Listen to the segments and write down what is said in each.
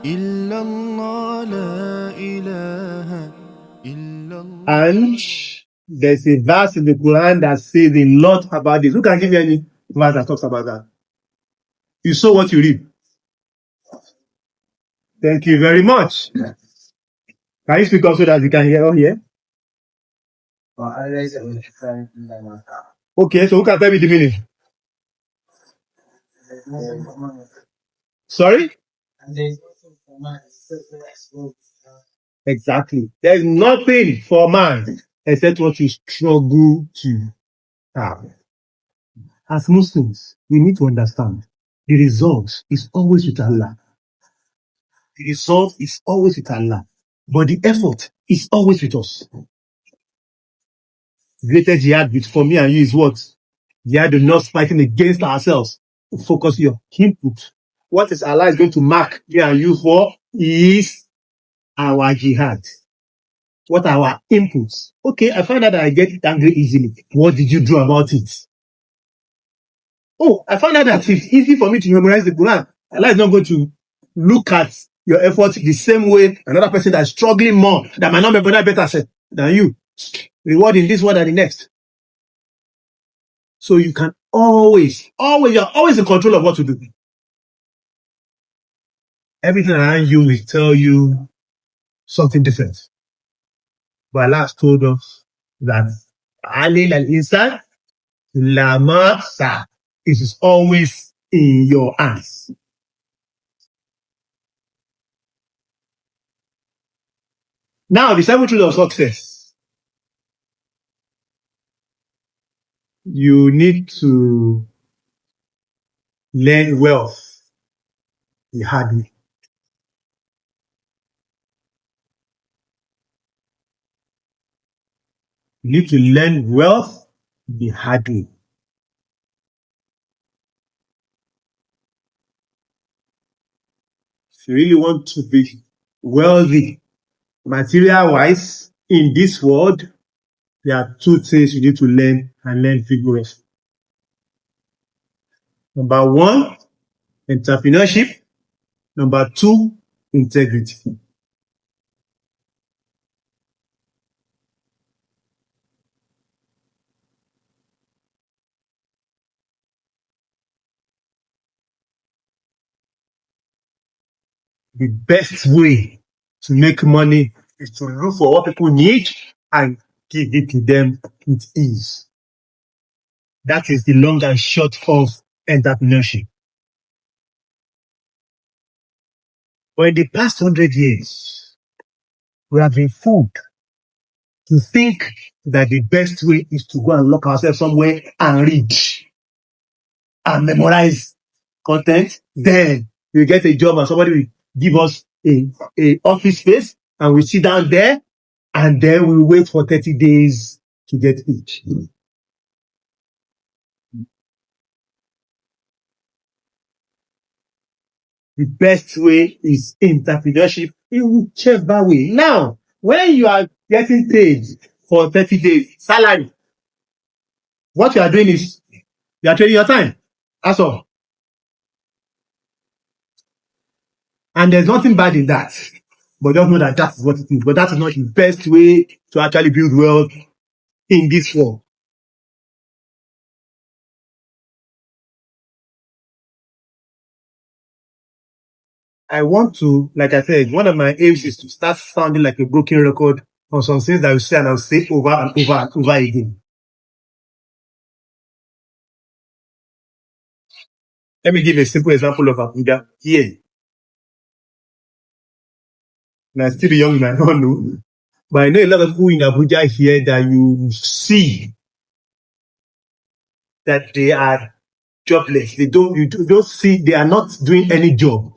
إلا الله لا إله إلا الله. And there's a verse in the Quran that says a lot about this. Who can give me any verse that talks about that? You saw what you read. Thank you very much. Can you speak up so that we can hear all here? Okay, so who can tell me the meaning? Sorry? Exactly. There's nothing for man except what you struggle to have. As Muslims, we need to understand the result is always with Allah. The result is always with Allah. But the effort is always with us. The greatest jihad for me and you is what? Jihad of not fighting against ourselves. Focus your input. What is Allah is going to mark me and you for is our jihad. What are our inputs? Okay, I find out that I get angry easily. What did you do about it? Oh, I found out that it's easy for me to memorize the Quran. Allah is not going to look at your effort the same way another person that is struggling more, that might not memorize better than you. Reward in this one and the next. So you can you're always in control of what to do. Everything around you will tell you something different. But Allah has told us that Alil al-Insan Lama Sa. It is always in your hands. Now, the 7 truths of success. You need to learn wealth the hard way. You need to learn wealth the hard way. If you really want to be wealthy, material-wise, in this world, there are 2 things you need to learn and learn vigorously. Number 1, entrepreneurship. Number 2, integrity. The best way to make money is to look for what people need and give it to them with ease. That is the long and short of entrepreneurship. But in the past 100 years, we have been fooled to think that the best way is to go and lock ourselves somewhere and read and memorize content. Then we get a job and somebody will give us a office space and we sit down there and then we wait for 30 days to get it. The best way is entrepreneurship in whichever way. Now, when you are getting paid for 30 days salary, what you are doing is you are trading your time. That's all. And there's nothing bad in that. But just know that that's what it is. But that is not the best way to actually build wealth in this world. I want to, like I said, one of my aims is to start sounding like a broken record on some things that I will say and I'll say over and over and over again. Let me give a simple example of Abuja here. And I'm still young, I don't know. But I know a lot of people in Abuja here that you see that they are jobless. You don't see, they are not doing any job.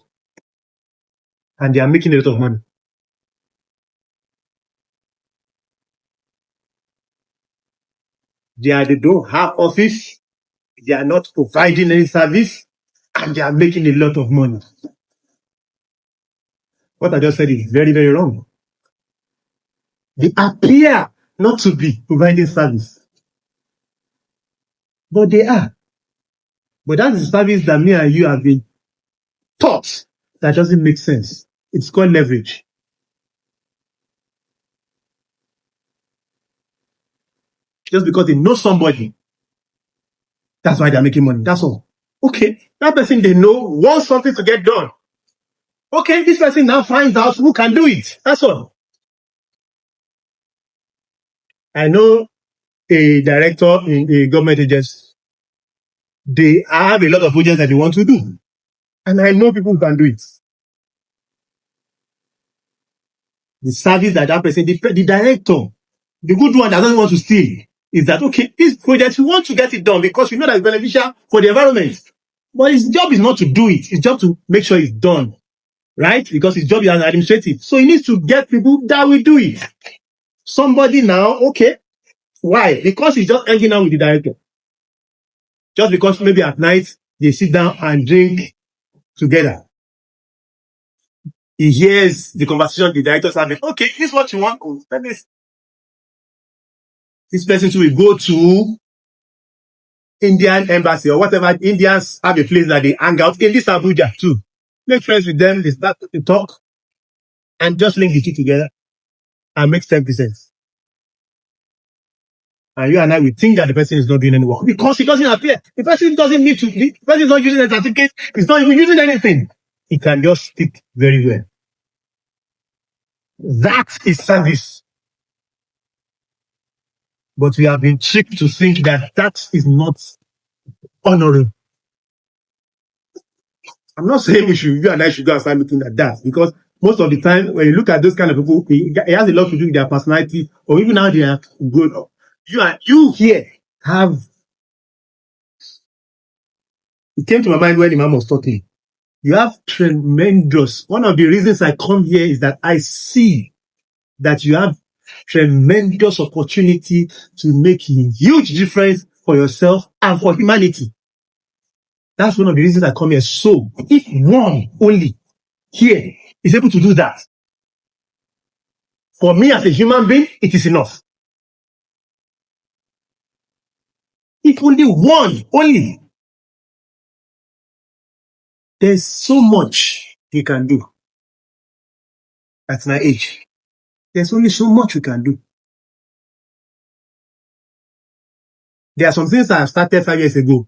And they are making a lot of money. They don't have office. They are not providing any service. And they are making a lot of money. What I just said is very, very wrong. They appear not to be providing service. But they are. But that is the service that me and you have been taught that doesn't make sense. It's called leverage. Just because they know somebody, that's why they're making money. That's all. Okay, that person they know wants something to get done. Okay, this person now finds out who can do it. That's all. I know a director in a government agency. They have a lot of projects that they want to do. And I know people who can do it. The service that person, the director, the good one that doesn't want to steal, is that, okay, this project, we want to get it done because we know that it's beneficial for the environment. But his job is not to do it. His job to make sure it's done. Right? Because his job is administrative. So he needs to get people that will do it. Somebody now, okay. Why? Because he's just hanging out with the director. Just because maybe at night they sit down and drink together. He hears the conversation the director's having. Okay, this is what you want. Oh, this person will go to Indian embassy or whatever. Indians have a place that they hang out in this Abuja too. Make friends with them, they start to talk and just link the two together and make 10%. And you and I will think that the person is not doing any work because he doesn't appear. The person doesn't need to, the person is not using a certificate, he's not even using anything. He can just speak very well. That is service. But we have been tricked to think that that is not honoring. I'm not saying you and I should go and start looking at that because most of the time when you look at those kind of people, it has a lot to do with their personality or even how they are grown up. You here have. It came to my mind when Imam was talking. You have tremendous. One of the reasons I come here is that I see that you have tremendous opportunity to make a huge difference for yourself and for humanity. That's one of the reasons I come here. So, if one only here is able to do that, for me as a human being, it is enough. If only one, there's so much you can do at my age. There's only so much you can do. There are some things I started 5 years ago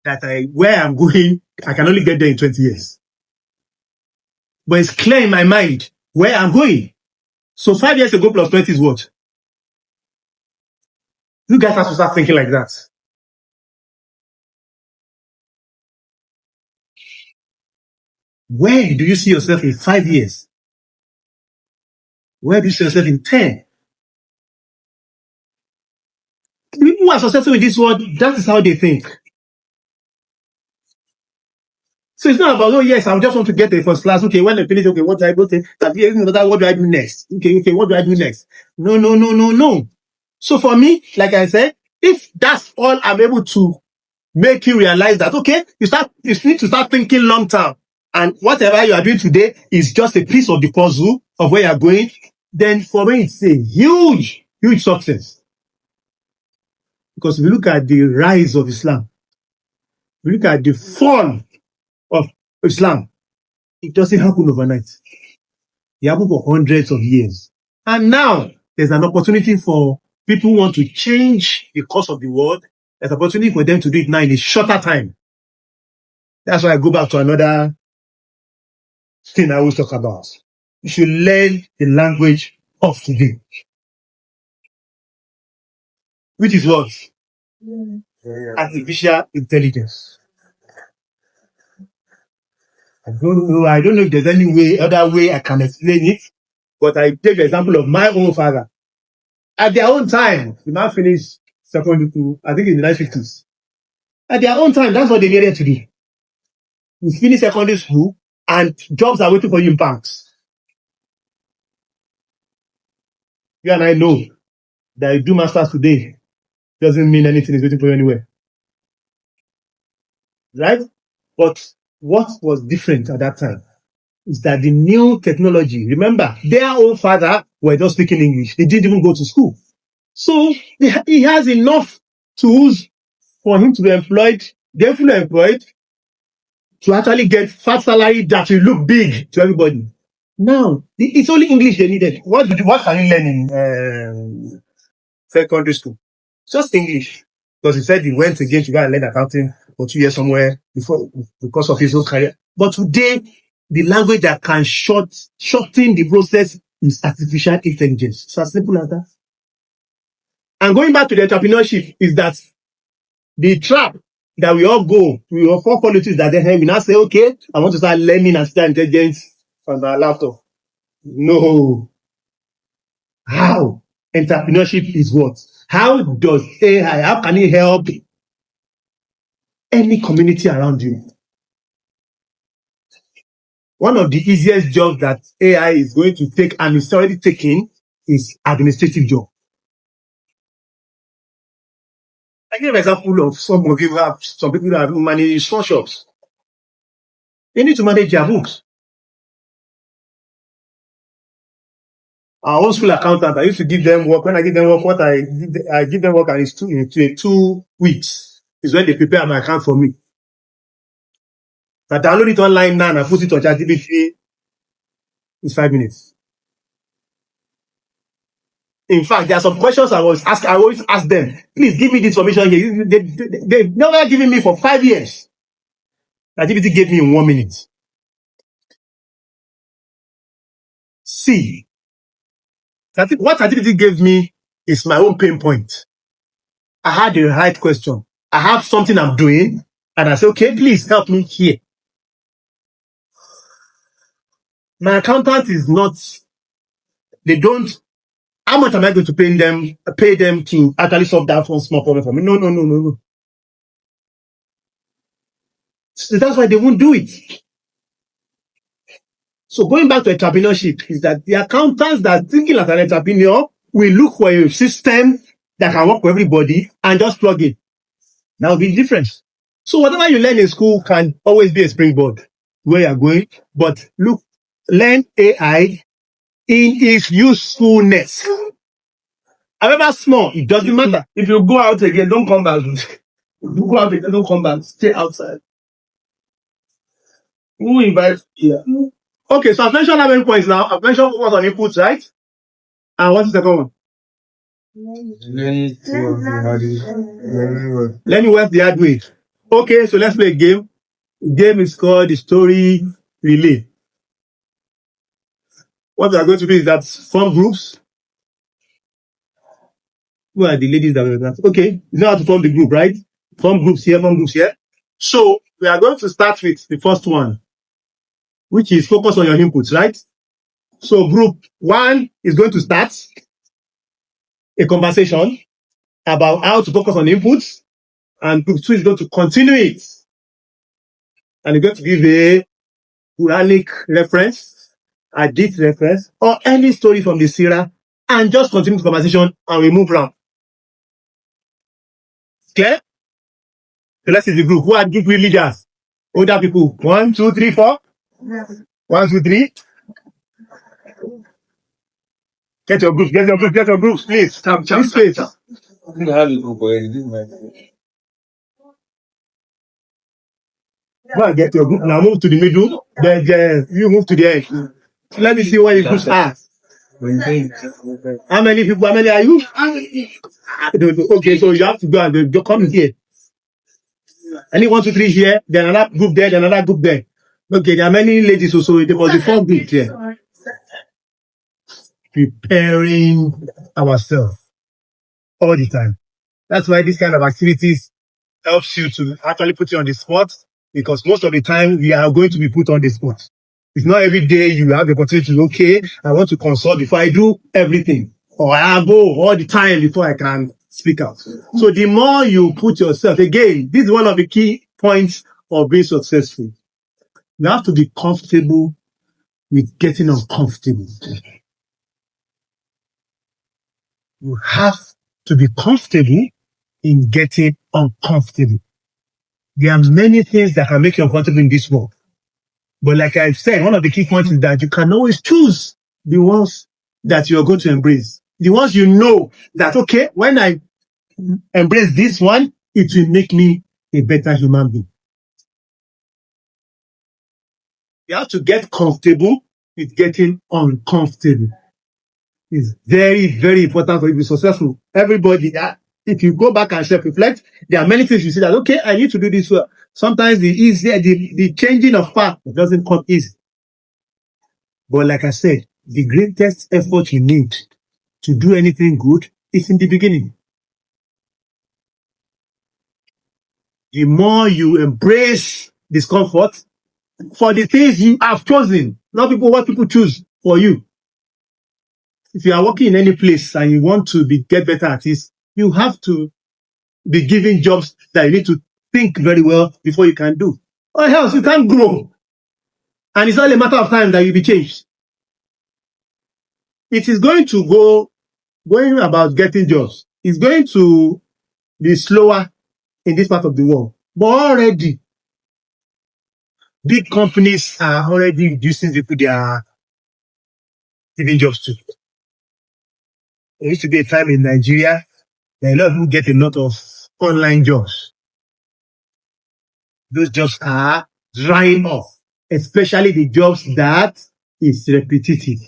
that where I'm going, I can only get there in 20 years. But it's clear in my mind where I'm going. So 5 years ago plus 20 is what? You guys have to start thinking like that. Where do you see yourself in 5 years? Where do you see yourself in 10? People who are successful in this world, that is how they think. So it's not about, oh yes, I just want to get a first class. Okay, when I finish, okay, what do I go to? What do I do next? Okay, what do I do next? No. So for me, like I said, if that's all I'm able to make you realize that, okay, you need to start thinking long term. And whatever you are doing today is just a piece of the puzzle of where you're going, then for me, it's a huge success. Because if you look at the rise of Islam, if you look at the fall of Islam, it doesn't happen overnight. It happened for hundreds of years. And now there's an opportunity for people who want to change the course of the world. There's an opportunity for them to do it now in a shorter time. That's why I go back to another thing I always talk about. You should learn the language of today. Which is what? Artificial intelligence. I don't know if there's any other way I can explain it, but I take the example of my own father. At their own time, the man finished secondary school, I think in the 1950s. At their own time, that's what they needed to do. You finish secondary school and jobs are waiting for you in banks. You and I know that you do masters today doesn't mean anything is waiting for you anywhere. Right? But what was different at that time is that the new technology, remember, their own father were just speaking English. They didn't even go to school. So he has enough tools for him to be employed, gainfully employed, to actually get fast salary that will look big to everybody. Now, it's only English they needed. What can you learn in secondary school? Just English. Because he said he went again to go and learn accounting for 2 years somewhere before because of his own career. But today, the language that can shorten the process is artificial intelligence. It's as simple as that. And going back to the entrepreneurship is that the trap that we all fall into that then we now say, okay, I want to start learning artificial intelligence on my laptop. No. How? Entrepreneurship is what? How does AI, how can it help any community around you? One of the easiest jobs that AI is going to take and is already taking is administrative job. I give an example of some people who have managed small shops. They need to manage their books. Our own school accountant, I used to give them work. When I give them work, I give them work and it's 2 weeks. Is when they prepare my account for me. I download it online now and I put it on ChatGPT. It's 5 minutes. In fact, there are some questions I always ask them, please give me this information here. They've never given me for 5 years. ChatGPT gave me in 1 minute. See, what ChatGPT gave me is my own pain point. I had the right question. I have something I'm doing, and I say, okay, please help me here. My accountant is not, how much am I going to pay them to actually solve that one small problem for me? No. So that's why they won't do it. So going back to entrepreneurship is that the accountants that are thinking like an entrepreneur will look for a system that can work for everybody and just plug in. That will be the difference. So whatever you learn in school can always be a springboard where you're going, but learn AI in its usefulness. However small, it doesn't matter. If you go out again, don't come back. If you go out again, don't come back. Stay outside. Who invites here? Okay, so I've mentioned how many points now? I've mentioned focus on inputs, right? And what's the second one? Learning work the hard way. Okay, so let's play a game. The game is called the story relay. What we are going to do is that form groups. Who are the ladies that we're going to? Okay, you know how to form the group, right? Form groups here, form groups here. So we are going to start with the first one, which is focus on your inputs, right? So group 1 is going to start a conversation about how to focus on inputs, and group 2 is going to continue it. And you're going to give a Quranic reference, a hadith reference, or any story from the Sirah, and just continue the conversation and we move around. Clear? So let's see the group. Who are group leaders? Older people. 1, 2, 3, 4. 1, 2, 3. Get your groups, please. This space. I think I have a group already. This is my group. Go and get your group. Now move to the middle. Then you move to the end. Let me see what your groups are. How many people? How many are you? Okay, so you have to go and come here. Any 1, 2, 3 here, then another group there, then another group there. Okay, there are many ladies also. There was the 4 groups here. Preparing ourselves all the time. That's why this kind of activities helps you to actually put you on the spot, because most of the time we are going to be put on the spot. It's not every day you have the opportunity to, okay, I want to consult before I do everything, or I go all the time before I can speak out. So the more you put yourself, again, this is one of the key points of being successful. You have to be comfortable with getting uncomfortable. You have to be comfortable in getting uncomfortable. There are many things that can make you uncomfortable in this world. But like I said, one of the key points is that you can always choose the ones that you're going to embrace. The ones you know that, okay, when I embrace this one, it will make me a better human being. You have to get comfortable with getting uncomfortable. It's very, very important for you to be successful. Everybody, if you go back and self-reflect, there are many things you see that, okay, I need to do this well. Sometimes the changing of path doesn't come easy. But like I said, the greatest effort you need to do anything good is in the beginning. The more you embrace discomfort for the things you have chosen, not what people choose for you. If you are working in any place and you want to get better at this, you have to be given jobs that you need to think very well before you can do. Or else you can't grow. And it's only a matter of time that you'll be changed. It is going about getting jobs. It's going to be slower in this part of the world. But already, big companies are already reducing people they are giving jobs to. There used to be a time in Nigeria that a lot of people get a lot of online jobs. Those jobs are drying off, especially the jobs that is repetitive.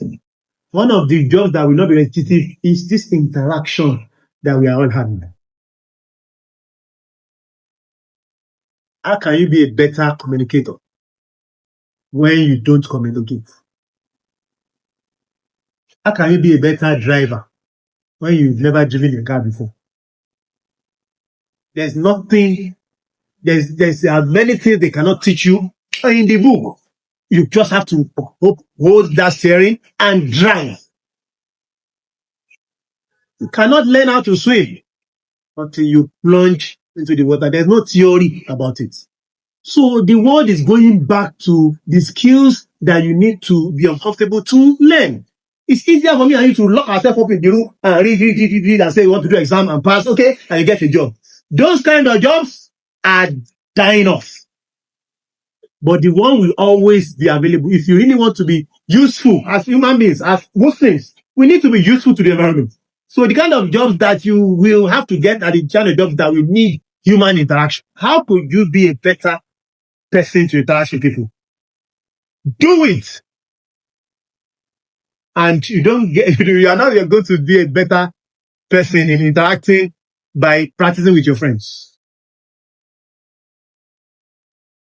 One of the jobs that will not be repetitive is this interaction that we are all having. How can you be a better communicator when you don't communicate? How can you be a better driver when you've never driven a car before? There's nothing, there's many things they cannot teach you in the book. You just have to hold that steering and drive. You cannot learn how to swim until you plunge into the water. There's no theory about it. So the world is going back to the skills that you need to be uncomfortable to learn. It's easier for me and you to lock ourselves up in the room and read and say you want to do exam and pass, okay, and you get a job. Those kind of jobs are dying off. But the one will always be available. If you really want to be useful as human beings, as Muslims, we need to be useful to the environment. So the kind of jobs that you will have to get are the kind of jobs that will need human interaction. How could you be a better person to interact with people? Do it. And you are not going to be a better person in interacting by practicing with your friends.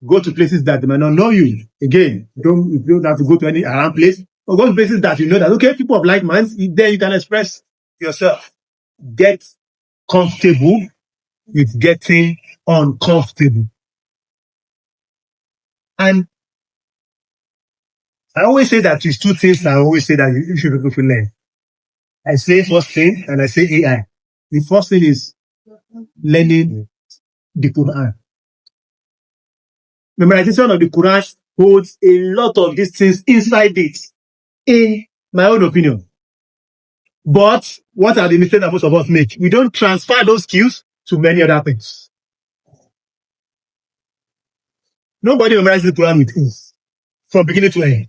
Go to places that they might not know you. Again, you don't have to go to any around place, but go to places that you know that, okay, people of like minds, then you can express yourself. Get comfortable with getting uncomfortable. And I always say that it's two things I always say that you should be able to learn. I say first thing and I say AI. The first thing is learning the Quran. Memorization of the Quran holds a lot of these things inside it, in my own opinion. But what are the mistakes that most of us make? We don't transfer those skills to many other things. Nobody memorizes the Quran with ease from beginning to end.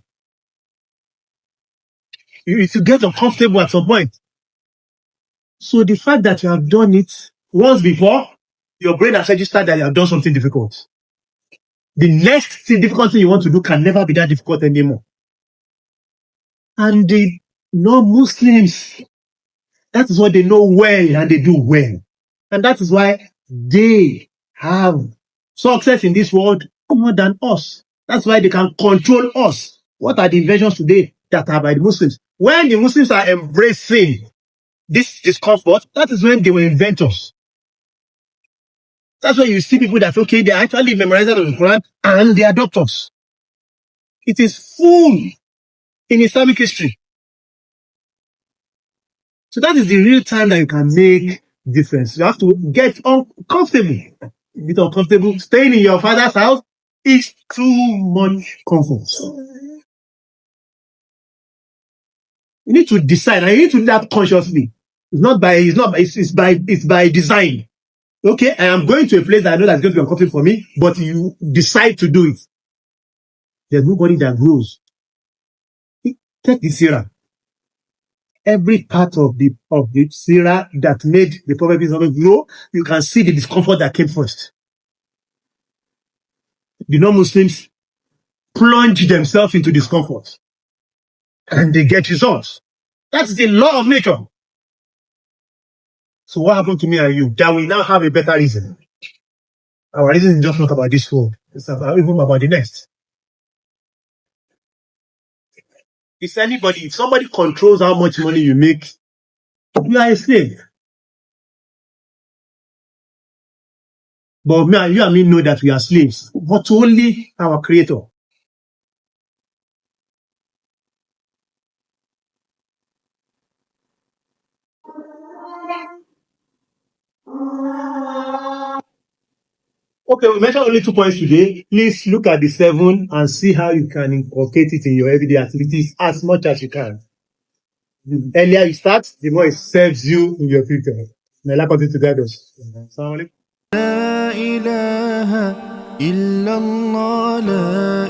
You get uncomfortable at some point. So the fact that you have done it once before, your brain has registered that you have done something difficult. The next difficult thing you want to do can never be that difficult anymore. And the non-Muslims, that is what they know well and they do well. And that is why they have success in this world more than us. That's why they can control us. What are the inventions today that are by the Muslims? When the Muslims are embracing this discomfort, that is when they were inventors. That's why you see people that, okay, they actually memorize the Quran and they are doctors. It is full in Islamic history. So that is the real time that you can make difference. You have to get uncomfortable. Get uncomfortable. Staying in your father's house is too much comfort. You need to decide, and you need to do that consciously. It's by design. Okay, I am going to a place that I know that's going to be uncomfortable for me, but you decide to do it. There's nobody that grows. Take the Sirah. Every part of the Sirah that made the Prophet grow, you can see the discomfort that came first. The non-Muslims plunge themselves into discomfort and they get results. That's the law of nature. So what happened to me and you? That we now have a better reason. Our reason is just not about this world. It's even about the next. If somebody controls how much money you make, you are a slave. But you and me know that we are slaves, but to only our creator. Okay, we mentioned only 2 points today. Please look at the 7 and see how you can inculcate it in your everyday activities as much as you can. The earlier you start, the more it serves you in your future. May Allah continue to guide us. Assalamu alaikum. لا إله إلا الله لا